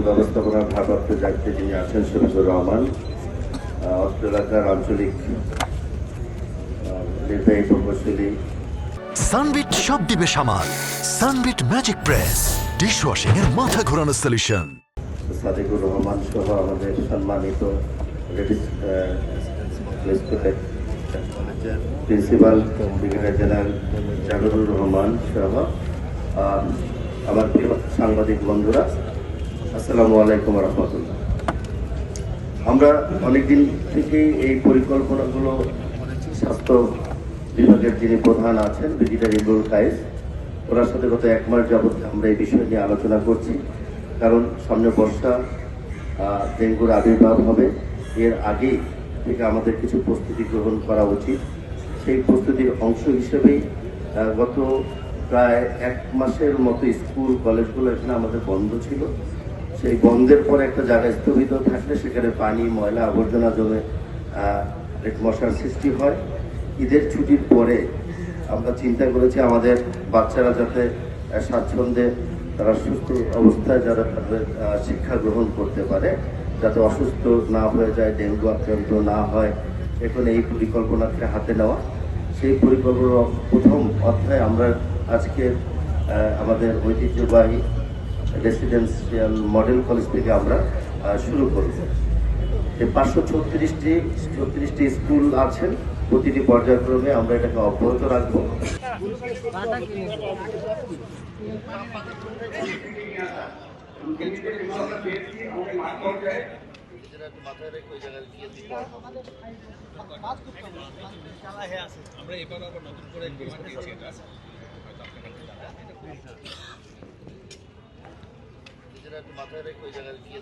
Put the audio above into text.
ব্যবস্থাপনার ভারপ্রাপ্ত দায়িত্বে যিনি আছেন শফিকুর রহমান, অত্র এলাকার আঞ্চলিক নির্বাহী প্রকৌশলী। সানবিট সব দিবে সামাল। সানবিট ম্যাজিক প্রেস ডিশওয়াশিং এর মাথা ঘোরানো সলিউশন। সাদিকুর রহমান সহ আমাদের সম্মানিত প্রিন্সিপাল ব্রিগেডিয়ার জেনারেল জাগরুর রহমান সহ আমার প্রিয় সাংবাদিক বন্ধুরা, আসসালামু আলাইকুম রহমতুল্লাহ। আমরা অনেকদিন থেকেই এই পরিকল্পনাগুলো স্বাস্থ্য বিভাগের যিনি প্রধান আছেন ব্রিগেডিয়ার ইমরুল কায়েস, ওনার সাথে গত 1 মাস যাবৎ আমরা এই বিষয় নিয়ে আলোচনা করছি। কারণ সামনে বর্ষা, ডেঙ্গুর আবির্ভাব হবে, এর আগেই থেকে আমাদের কিছু প্রস্তুতি গ্রহণ করা উচিত। সেই প্রস্তুতির অংশ হিসেবেই গত প্রায় 1 মাসের মতো স্কুল কলেজগুলো এখানে আমাদের বন্ধ ছিল। সেই বন্ধের পরে একটা জায়গায় স্থগিত থাকলে সেখানে পানি, ময়লা, আবর্জনা জমে মশার সৃষ্টি হয়। ঈদের ছুটির পরে আমরা চিন্তা করেছি আমাদের বাচ্চারা যাতে স্বাচ্ছন্দ্যে, তারা সুস্থ অবস্থায় যারা তাদের শিক্ষা গ্রহণ করতে পারে, যাতে অসুস্থ না হয়ে যায়, ডেঙ্গু আক্রান্ত না হয়, এখন এই পরিকল্পনাকে হাতে নেওয়া। সেই পরিকল্পনার প্রথম অধ্যায় আমরা আজকে আমাদের ঐতিহ্যবাহী রেসিডেন্সিয়াল মডেল কলেজ থেকে আমরা শুরু করব। 536টি স্কুল আছেন, প্রতিটি পর্যায়ক্রমে আমরা এটাকে অব্যাহত রাখবো। মাথায় রেখে ওই জায়গায় গিয়ে